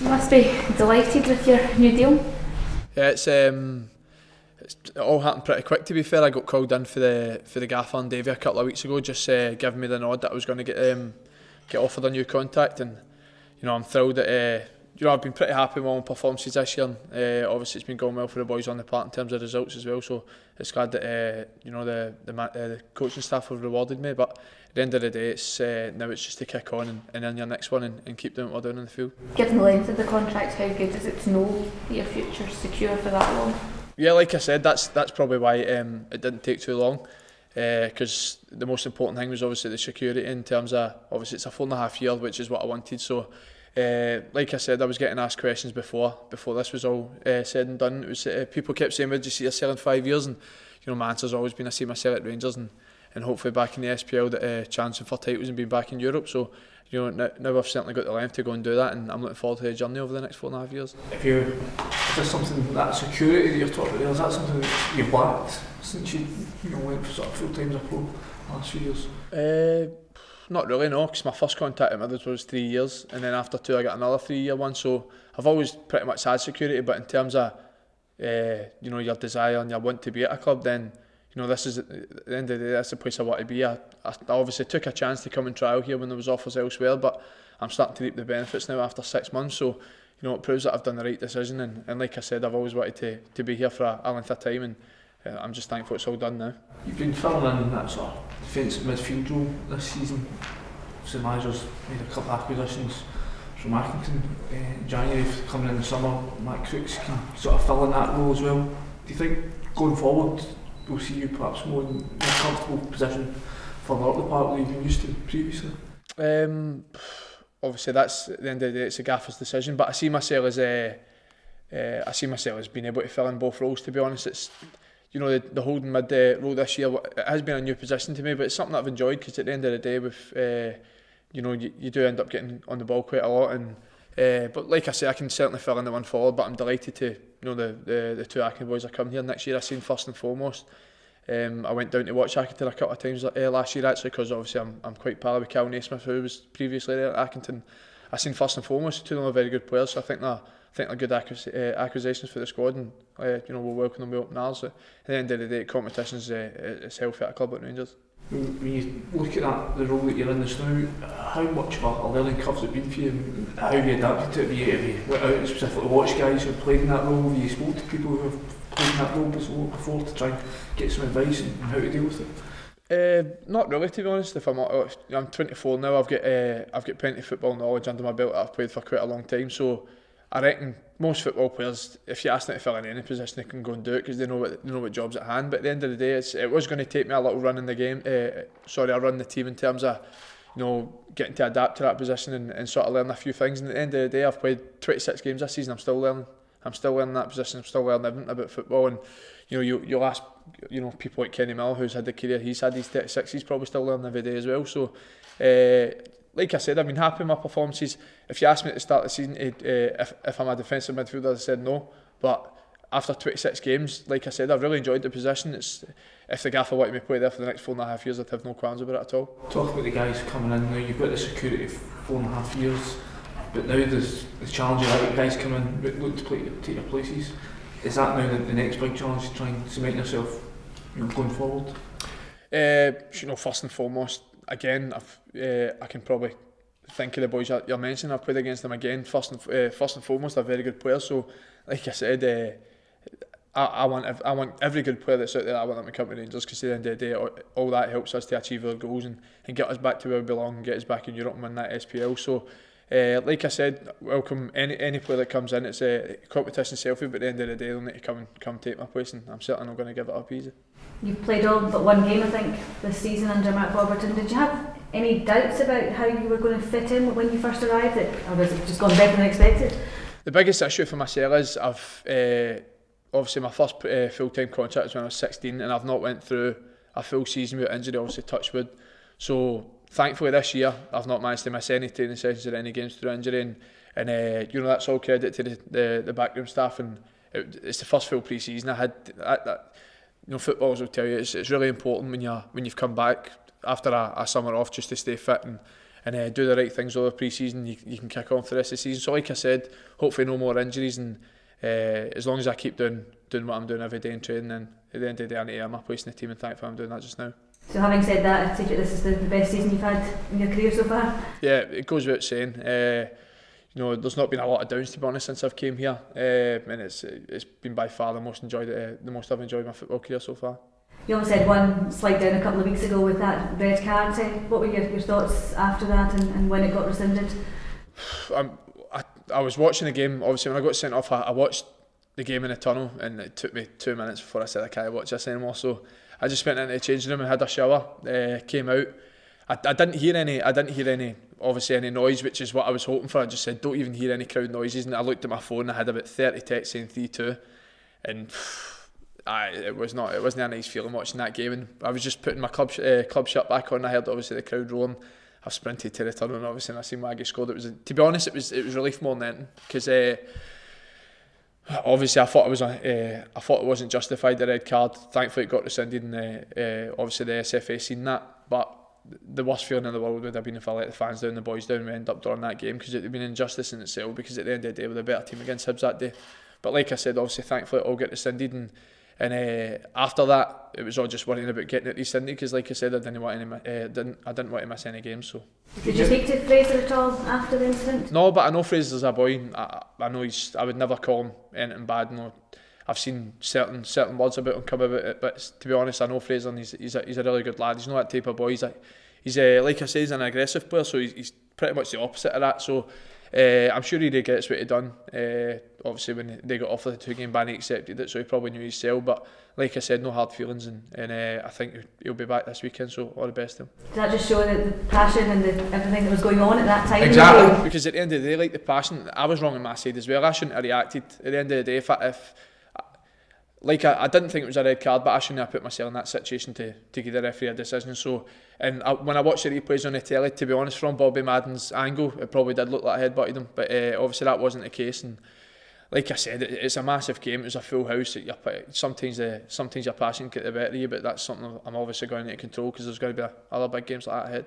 You must be delighted with your new deal. Yeah, it all happened pretty quick, to be fair. I got called in for the gaffer and Davey a couple of weeks ago, just giving me the nod that I was going to get offered a new contract, and I'm thrilled that I've been pretty happy with my own performances this year. Obviously, it's been going well for the boys on the park in terms of results as well. So it's glad that the coaching staff have rewarded me. But at the end of the day, now it's just to kick on and in your next one and keep doing what we're doing in the field. Given the length of the contract, how good is it to know that your future's secure for that long? Yeah, like I said, that's probably why it didn't take too long. Because the most important thing was obviously the security in terms of, obviously it's a 4.5 year, which is what I wanted. So like I said, I was getting asked questions before this was all said and done. It was people kept saying, "Would you see yourself in 5 years?" And my answer's always been, I see myself at Rangers and hopefully back in the SPL, chancing for titles and being back in Europe. So now I've certainly got the length to go and do that, and I'm looking forward to the journey over the next 4.5 years. Is there something, that security that you're talking about, is that something that you've lacked since you went for sort of full time as a pro last few years? Not really, no, because my first contact at Midfielder was 3 years, and then after 2 I got another 3-year one. So I've always pretty much had security, but in terms of your desire and your want to be at a club, then this is, at the end of the day, that's the place I want to be. I obviously took a chance to come and trial here when there was offers elsewhere, but I'm starting to reap the benefits now after 6 months. So it proves that I've done the right decision, and like I said, I've always wanted to be here for a length of time, and I'm just thankful it's all done now. You've been filling in that sort of defensive midfield role this season. So the manager's made a couple of acquisitions from Accrington in January, coming in the summer. Matt Crooks can sort of fill in that role as well. Do you think going forward we'll see you perhaps more in a comfortable position further up the park than you've been used to previously? Obviously that's, at the end of the day, it's a gaffer's decision, but I see myself as being able to fill in both roles, to be honest. It's the holding mid role this year, it has been a new position to me, but it's something that I've enjoyed, because at the end of the day, with you do end up getting on the ball quite a lot, and but like I say, I can certainly fill in the one forward. But I'm delighted to the two Accrington boys are coming here next year. I seen first and foremost. I went down to watch Accrington a couple of times last year, actually, because obviously I'm quite pal with Cal Naismith, who was previously there at Accrington. I seen first and foremost two of them are very good players, so I think they're good acquisitions for the squad, and we'll welcome them with open arms. At the end of the day, competition is healthy at a club like Rangers. When you look at the role that you're in this now, how much of a learning curve has it been for you, and how have you adapted to it? Have you went out and specifically watched guys who have played in that role? Have you spoke to people who have played in that role before to try and get some advice on how to deal with it? Not really, to be honest. I'm 24 now, I've got plenty of football knowledge under my belt. I've played for quite a long time, so I reckon most football players, if you ask them to fill in any position, they can go and do it, because they know what job's at hand. But at the end of the day, it was going to take me a little run in the game. I run the team in terms of getting to adapt to that position and sort of learn a few things. And at the end of the day, I've played 26 games this season. I'm still learning that position. I'm still learning everything about football. And you'll ask people like Kenny Miller, who's had the career he's had, he's 36. He's probably still learning every day as well. So. Like I said, I've been happy with my performances. If you asked me at the start of the season if I'm a defensive midfielder, I said no. But after 26 games, like I said, I've really enjoyed the position. If the gaffer wanted me to play there for the next 4.5 years, I'd have no qualms about it at all. Talk about the guys coming in now. You've got the security of 4.5 years, but now there's the challenge of guys coming in that look to take your places. Is that now the next big challenge, to try and cement yourself going forward? First and foremost, again, I can probably think of the boys you're mentioning. I've played against them again. First and foremost, they're very good players. So, like I said, I want every good player that's out there. I want them to come to Rangers, because at the end of the day, all that helps us to achieve our goals and get us back to where we belong and get us back in Europe and win that SPL. So, like I said, welcome any player that comes in. It's a competition selfie, but at the end of the day, they'll need to come take my place, and I'm certainly not going to give it up easy. You've played all but one game, I think, this season under Matt Robertson. Did you have any doubts about how you were going to fit in when you first arrived, or was it just gone better than expected? The biggest issue for myself is obviously my first full-time contract was when I was 16, and I've not went through a full season without injury, obviously touch wood. So thankfully this year I've not managed to miss any training sessions or any games through injury, and that's all credit to the backroom staff, and it's the first full pre-season I had. Footballers will tell you it's really important when you've come back after a summer off, just to stay fit and do the right things over pre-season, you can kick on for the rest of the season. So like I said, hopefully no more injuries, and as long as I keep doing what I'm doing every day in training, then at the end of the day I need to earn my place in the team, and thankfully I'm doing that just now. So having said that, I take it this is the best season you've had in your career so far? Yeah, it goes without saying. There's not been a lot of downs, to be honest, since I've came here, and it's been by far the most I've enjoyed my football career so far. You almost had one slide down a couple of weeks ago with that red card. What were your thoughts after that and when it got rescinded? I was watching the game. Obviously, when I got sent off, I watched the game in the tunnel, and it took me 2 minutes before I said I can't watch this anymore. So I just went into the changing room and had a shower. Came out. I didn't hear any obviously any noise, which is what I was hoping for. I just said don't even hear any crowd noises, and I looked at my phone. I had about 30 texts saying 3-2, and it wasn't a nice feeling watching that game. And I was just putting my club shirt back on. I heard obviously the crowd roaring. I sprinted to the tunnel, and obviously I seen Maggie scored. To be honest, it was relief more than anything, because obviously I thought it wasn't justified, the red card. Thankfully it got rescinded, and obviously the SFA seen that. But the worst feeling in the world would have been if I let the fans down, the boys down, and we end up drawing that game, because it would have been injustice in itself, because at the end of the day we're the better team against Hibs that day. But like I said, obviously thankfully it all got rescinded, and after that it was all just worrying about getting it rescinded, because like I said, I didn't want to miss any games. So did you speak to Fraser at all after the incident? No, but I know Fraser's a boy. I know I would never call him anything bad. No, I've seen certain words about him come about it, but to be honest, I know Fraser, and he's a really good lad. He's not that type of boy. He's like I say, he's an aggressive player, so he's pretty much the opposite of that. So I'm sure he gets what he done. Obviously, when they got offered the 2-game ban, he accepted it, so he probably knew his sell. But like I said, no hard feelings, and I think he'll be back this weekend. So all the best to him. Does that just show the passion and everything that was going on at that time? Exactly, because at the end of the day, like the passion, I was wrong on my side as well. I shouldn't have reacted. At the end of the day, if I didn't think it was a red card, but I shouldn't have put myself in that situation to give the referee a decision. So, and when I watched the replays on the telly, to be honest, from Bobby Madden's angle, it probably did look like I headbutted him, but obviously that wasn't the case. And like I said, it's a massive game. It was a full house. Sometimes your passion get the better of you, but that's something I'm obviously going to control, because there's going to be other big games like that ahead.